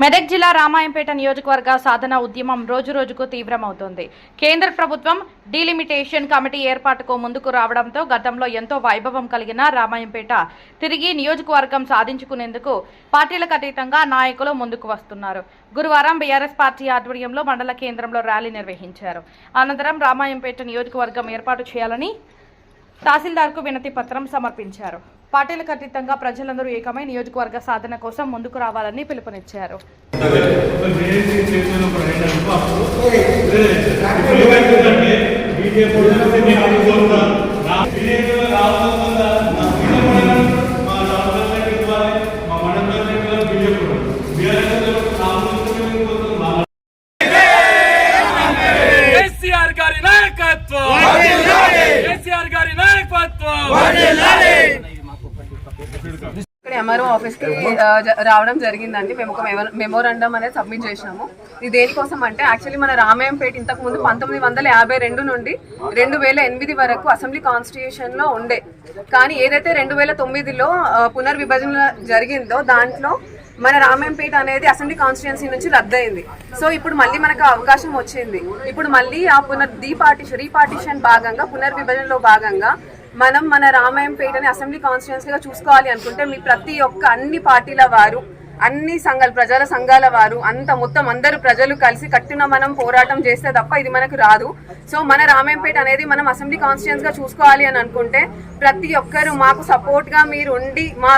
మెదక్ జిల్లా రామాయంపేట నియోజకవర్గ సాధన ఉద్యమం రోజురోజుకు తీవ్రమవుతోంది. కేంద్ర ప్రభుత్వం డీలిమిటేషన్ కమిటీ ఏర్పాటుకు ముందుకు రావడంతో గతంలో ఎంతో వైభవం కలిగిన రామాయంపేట తిరిగి నియోజకవర్గం సాధించుకునేందుకు పార్టీలకు అతీతంగా నాయకులు ముందుకు వస్తున్నారు. గురువారం బీఆర్ఎస్ పార్టీ ఆధ్వర్యంలో మండల కేంద్రంలో ర్యాలీ నిర్వహించారు. అనంతరం రామాయంపేట నియోజకవర్గం ఏర్పాటు చేయాలని తహసీల్దార్కు వినతి పత్రం సమర్పించారు. పార్టీలకు అతీతంగా ప్రజలందరూ ఏకమై నియోజకవర్గ సాధన కోసం ముందుకు రావాలని పిలుపునిచ్చారు. ఇక్కడ ఎంఆర్ఓ ఆఫీస్కి రావడం జరిగిందండి. మేము ఒక మెమోరాండం అనేది సబ్మిట్ చేసినాము. ఇది దేనికోసం అంటే యాక్చువల్లీ మన రామాయంపేట ఇంతకు ముందు 1952 నుండి 2008 వరకు అసెంబ్లీ కాన్స్టిట్యూషన్లో ఉండే. కానీ ఏదైతే 2009లో పునర్విభజన జరిగిందో దాంట్లో మన రామాయంపేట అనేది అసెంబ్లీ కాన్స్టిట్యుయెన్సీ నుంచి రద్దయింది. సో ఇప్పుడు మళ్ళీ మనకు అవకాశం వచ్చింది. ఇప్పుడు మళ్ళీ ఆ రీపార్టిషన్ భాగంగా పునర్విభజనలో భాగంగా మనం మన రామాయంపేటని అసెంబ్లీ కాన్స్టిట్యుయెన్సీగా చూసుకోవాలి అనుకుంటే మీ ప్రతి ఒక్క అన్ని పార్టీల వారు, అన్ని సంఘాలు, ప్రజల సంఘాల వారు మొత్తం అందరూ ప్రజలు కలిసి కట్టిన మనం పోరాటం చేస్తే తప్ప ఇది మనకు రాదు. సో మన రామాయంపేట అనేది మనం అసెంబ్లీ కాన్స్టిట్యుయెన్సీగా చూసుకోవాలి అని అనుకుంటే ప్రతి ఒక్కరు మాకు సపోర్ట్ గా మీరు ఉండి మా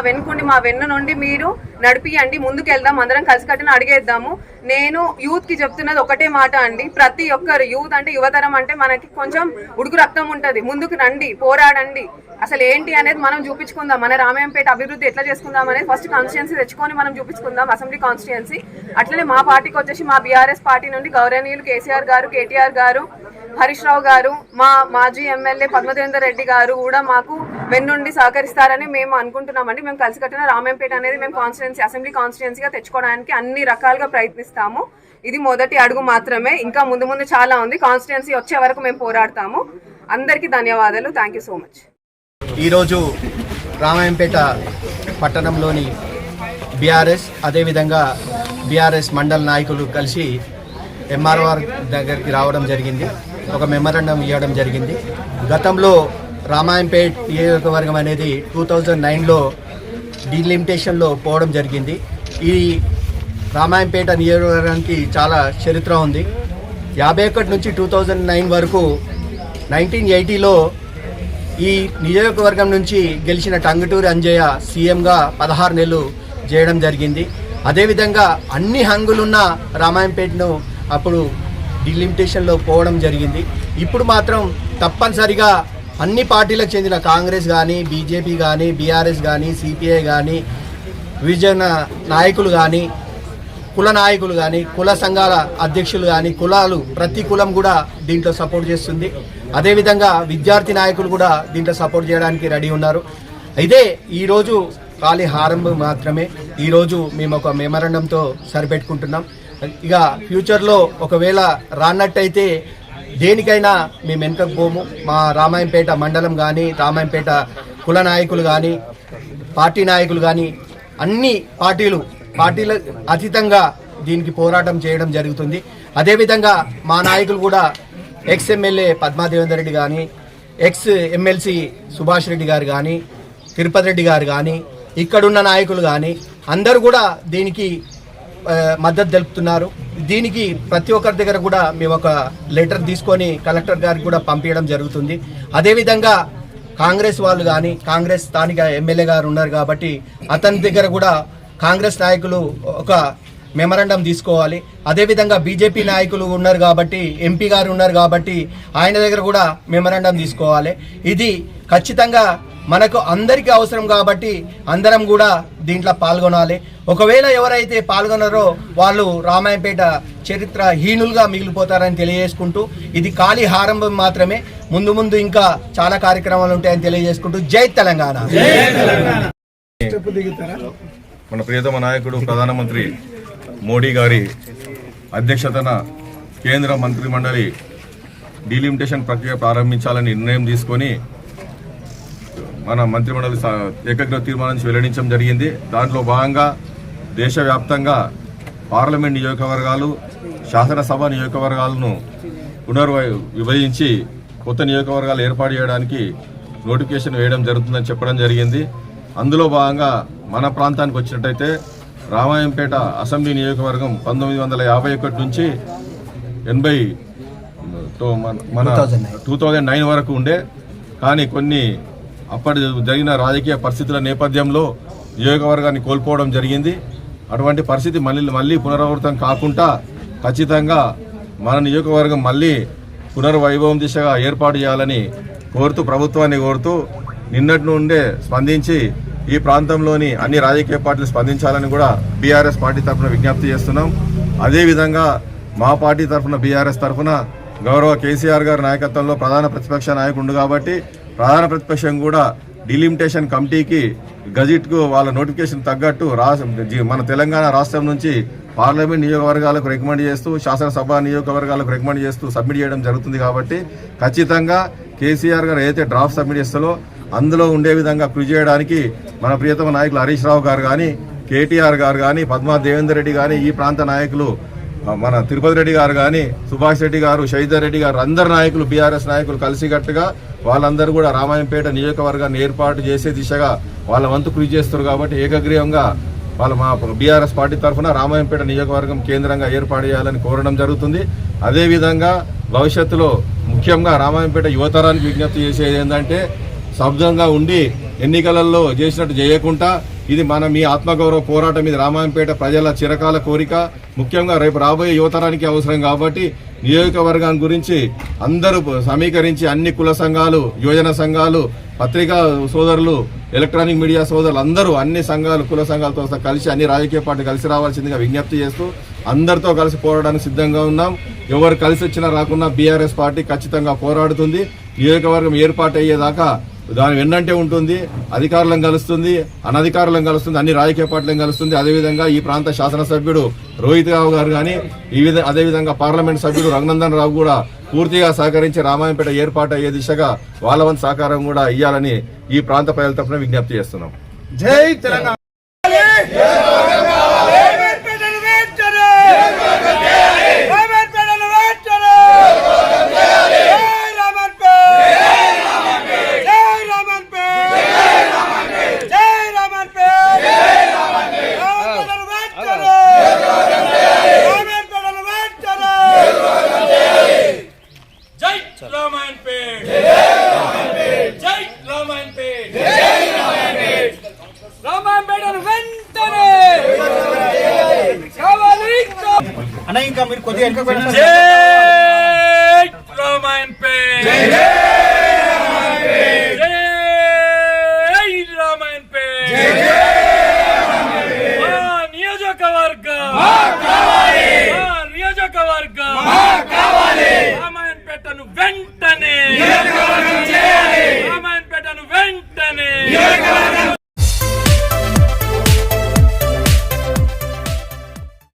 వెన్ను నుండి మీరు నడిపియండి. ముందుకు వెళ్దాం, అందరం కలిసి కట్టిన అడిగేద్దాము. నేను యూత్ కి చెప్తున్నది ఒకటే మాట అండి, ప్రతి ఒక్కరు యూత్ అంటే యువతరం అంటే మనకి కొంచెం ఉడుకు రక్తం ఉంటది. ముందుకు రండి, పోరాడండి. అసలు ఏంటి అనేది మనం చూపించుకుందాం. మన రామాయంపేట అభివృద్ధి ఎట్లా చేసుకుందాం అనేది ఫస్ట్ కాన్స్టిట్యుయెన్సీ తెచ్చుకొని మనం చూపించుకుందాం, అసెంబ్లీ కాన్స్టిట్యుయెన్సీ. అట్లనే మా పార్టీకి వచ్చేసి మా బీఆర్ఎస్ పార్టీ నుండి గౌరవనీయులు కేసీఆర్ గారు, కేటీఆర్ గారు, హరీష్ రావు గారు, మా మాజీ ఎమ్మెల్యే పద్మదేవేందర్ రెడ్డి గారు కూడా మాకు వెన్నుండి సహకరిస్తారని మేము అనుకుంటున్నామండి. మేము కలిసి కట్టిన రామాయంపేట అనేది మేము అసెంబ్లీ కాన్స్టిట్యుయెన్సీగా తెచ్చుకోవడానికి అన్ని రకాలుగా ప్రయత్నిస్తాము. ఇది మొదటి అడుగు మాత్రమే. ఇంకా ముందు చాలా ఉంది. కాన్స్టిట్యుయెన్సీ వచ్చే వరకు మేము పోరాడతాము. అందరికీ ధన్యవాదాలు. Thank you so much. ఈరోజు రామాయంపేట పట్టణంలోని బీఆర్ఎస్ అదేవిధంగా బీఆర్ఎస్ మండల నాయకులు కలిసి ఎంఆర్ఓఆర్ దగ్గరికి రావడం జరిగింది. ఒక మెమరాండం ఇవ్వడం జరిగింది. గతంలో రామాయంపేట నియోజకవర్గం అనేది 2009లో డీలిమిటేషన్లో పోవడం జరిగింది. ఈ రామాయంపేట నియోజకవర్గానికి చాలా చరిత్ర ఉంది. 51 నుంచి 2009 వరకు 1980లో ఈ నియోజకవర్గం నుంచి గెలిచిన టంగుటూరి అంజయ్య సీఎంగా 16 నెలలు చేయడం జరిగింది. అదేవిధంగా అన్ని హంగులున్న రామాయంపేటను అప్పుడు డిలిమిటేషన్లో పోవడం జరిగింది. ఇప్పుడు మాత్రం తప్పనిసరిగా అన్ని పార్టీలకు చెందిన కాంగ్రెస్ కానీ, బీజేపీ కానీ, బీఆర్ఎస్ కానీ, సిపిఐ కానీ, విభజన నాయకులు కానీ, కుల నాయకులు కానీ, కుల సంఘాల అధ్యక్షులు కానీ, కులాలు ప్రతి కులం కూడా దీంట్లో సపోర్ట్ చేస్తుంది. అదేవిధంగా విద్యార్థి నాయకులు కూడా దీంట్లో సపోర్ట్ చేయడానికి రెడీ ఉన్నారు. అయితే ఈరోజు ఖాళీ ఆరంభం మాత్రమే. ఈరోజు మేము ఒక మెమరాండంతో సరిపెట్టుకుంటున్నాం. ఇక ఫ్యూచర్లో ఒకవేళ రానట్టయితే దేనికైనా మేము వెనుకకు పోము. మా రామాయంపేట మండలం కానీ, రామాయంపేట కుల నాయకులు కానీ, పార్టీ నాయకులు కానీ అన్ని పార్టీల అతీతంగా దీనికి పోరాటం చేయడం జరుగుతుంది. అదేవిధంగా మా నాయకులు కూడా ఎక్స్ ఎమ్మెల్యే పద్మదేవేందర్ రెడ్డి కానీ, ఎక్స్ ఎమ్మెల్సీ సుభాష్ రెడ్డి గారు కానీ, తిరుపతి రెడ్డి గారు కానీ, ఇక్కడున్న నాయకులు కానీ అందరూ కూడా దీనికి మద్దతు తెలుపుతున్నారు. దీనికి ప్రతి ఒక్కరి దగ్గర కూడా మేము ఒక లెటర్ తీసుకొని కలెక్టర్ గారికి కూడా పంపించడం జరుగుతుంది. అదేవిధంగా కాంగ్రెస్ వాళ్ళు కానీ, కాంగ్రెస్ స్థానిక ఎమ్మెల్యే గారు ఉన్నారు కాబట్టి అతని దగ్గర కూడా కాంగ్రెస్ నాయకులు ఒక మెమరాండం తీసుకోవాలి. అదేవిధంగా బీజేపీ నాయకులు ఉన్నారు కాబట్టి, ఎంపీ గారు ఉన్నారు కాబట్టి ఆయన దగ్గర కూడా మెమరాండం తీసుకోవాలి. ఇది ఖచ్చితంగా మనకు అందరికీ అవసరం కాబట్టి అందరం కూడా దీంట్లో పాల్గొనాలి. ఒకవేళ ఎవరైతే పాల్గొన్నారో వాళ్ళు రామాయంపేట చరిత్రహీనులుగా మిగిలిపోతారని తెలియజేసుకుంటూ ఇది ఖాళీ ఆరంభం మాత్రమే. ముందు ఇంకా చాలా కార్యక్రమాలు ఉంటాయని తెలియజేసుకుంటూ జై తెలంగాణ. మన ప్రియతమ నాయకుడు ప్రధానమంత్రి మోడీ గారి అధ్యక్షతన కేంద్ర మంత్రిమండలి డీలిమిటేషన్ ప్రక్రియ ప్రారంభించాలని నిర్ణయం తీసుకొని మన మంత్రిమండలి ఏకగ్రీవ తీర్మానం వెల్లడించడం జరిగింది. దాంట్లో భాగంగా దేశవ్యాప్తంగా పార్లమెంట్ నియోజకవర్గాలు, శాసనసభ నియోజకవర్గాలను విభజించి కొత్త నియోజకవర్గాలు ఏర్పాటు చేయడానికి నోటిఫికేషన్ వేయడం జరుగుతుందని చెప్పడం జరిగింది. అందులో భాగంగా మన ప్రాంతానికి వచ్చినట్టయితే రామాయంపేట అసెంబ్లీ నియోజకవర్గం 1951 నుంచి 2009 వరకు ఉండే. కానీ కొన్ని అప్పటి జరిగిన రాజకీయ పరిస్థితుల నేపథ్యంలో నియోజకవర్గాన్ని కోల్పోవడం జరిగింది. అటువంటి పరిస్థితి మళ్ళీ పునరావృతం కాకుండా ఖచ్చితంగా మన నియోజకవర్గం మళ్ళీ పునర్వైభవం దిశగా ఏర్పాటు చేయాలని ప్రభుత్వాన్ని కోరుతూ నిన్నటి నుండే స్పందించి ఈ ప్రాంతంలోని అన్ని రాజకీయ పార్టీలు స్పందించాలని కూడా బీఆర్ఎస్ పార్టీ తరఫున విజ్ఞప్తి చేస్తున్నాం. అదేవిధంగా మా పార్టీ తరఫున బీఆర్ఎస్ తరఫున గౌరవ కేసీఆర్ గారి నాయకత్వంలో ప్రధాన ప్రతిపక్ష నాయకుడు కాబట్టి ప్రధాన ప్రతిపక్షం కూడా డిలిమిటేషన్ కమిటీకి గజెట్కు వాళ్ళ నోటిఫికేషన్ తగ్గట్టు మన తెలంగాణ రాష్ట్రం నుంచి పార్లమెంట్ నియోజకవర్గాలకు రికమెండ్ చేస్తూ, శాసనసభ నియోజకవర్గాలకు రికమెండ్ చేస్తూ సబ్మిట్ చేయడం జరుగుతుంది. కాబట్టి ఖచ్చితంగా కేసీఆర్ గారు ఏదైతే డ్రాఫ్ట్ సబ్మిట్ చేస్తారో అందులో ఉండే విధంగా కృషి చేయడానికి మన ప్రియతమ నాయకులు హరీష్ రావు గారు కానీ, కేటీఆర్ గారు కానీ, పద్మా దేవేందర్ రెడ్డి కానీ, ఈ ప్రాంత నాయకులు మన తిరుపతి రెడ్డి గారు కానీ, సుభాష్ రెడ్డి గారు, శైదర్ రెడ్డి గారు, అందరు నాయకులు బీఆర్ఎస్ నాయకులు కలిసికట్టుగా వాళ్ళందరూ కూడా రామాయంపేట నియోజకవర్గాన్ని ఏర్పాటు చేసే దిశగా వాళ్ళ వంతు కృషి చేస్తారు. కాబట్టి ఏకగ్రీవంగా మా బీఆర్ఎస్ పార్టీ తరఫున రామాయంపేట నియోజకవర్గం కేంద్రంగా ఏర్పాటు చేయాలని కోరడం జరుగుతుంది. అదేవిధంగా భవిష్యత్తులో ముఖ్యంగా రామాయంపేట యువతరానికి విజ్ఞప్తి చేసేది ఏంటంటే శబ్దంగా ఉండి ఎన్నికలలో చేసినట్టు చేయకుండా ఇది మీ ఆత్మగౌరవ పోరాటం, ఇది రామాయంపేట ప్రజల చిరకాల కోరిక, ముఖ్యంగా రేపు రాబోయే యువతరానికి అవసరం. కాబట్టి నియోజకవర్గం గురించి అందరూ సమీకరించి అన్ని కుల సంఘాలు, యువజన సంఘాలు, పత్రికా సోదరులు, ఎలక్ట్రానిక్ మీడియా సోదరులు అందరూ అన్ని సంఘాలు, కుల సంఘాలతో కలిసి అన్ని రాజకీయ పార్టీ కలిసి రావాల్సిందిగా విజ్ఞప్తి చేస్తూ అందరితో కలిసి పోరాడడానికి సిద్ధంగా ఉన్నాం. ఎవరు కలిసి వచ్చినా రాకున్నా బీఆర్ఎస్ పార్టీ ఖచ్చితంగా పోరాడుతుంది. నియోజకవర్గం ఏర్పాటు అయ్యేదాకా దాని వెన్నంటే ఉంటుంది. అధికారులను కలుస్తుంది, అనధికారులను కలుస్తుంది, అన్ని రాజకీయ పార్టీలను కలుస్తుంది. అదేవిధంగా ఈ ప్రాంత శాసనసభ్యుడు రోహిత్ రావు గారు కానీ, అదేవిధంగా పార్లమెంట్ సభ్యుడు రఘునందన్ రావు కూడా పూర్తిగా సహకరించి రామాయంపేట ఏర్పాటు అయ్యే దిశగా వాళ్ళ వంతు సహకారం కూడా ఇవ్వాలని ఈ ప్రాంత ప్రజల తరఫున విజ్ఞప్తి చేస్తున్నాం. జై తెలంగాణ. అన్న ఇంకా మీరు కొద్దిగా నియోజకవర్గం రామాయణపేటను వెంటనే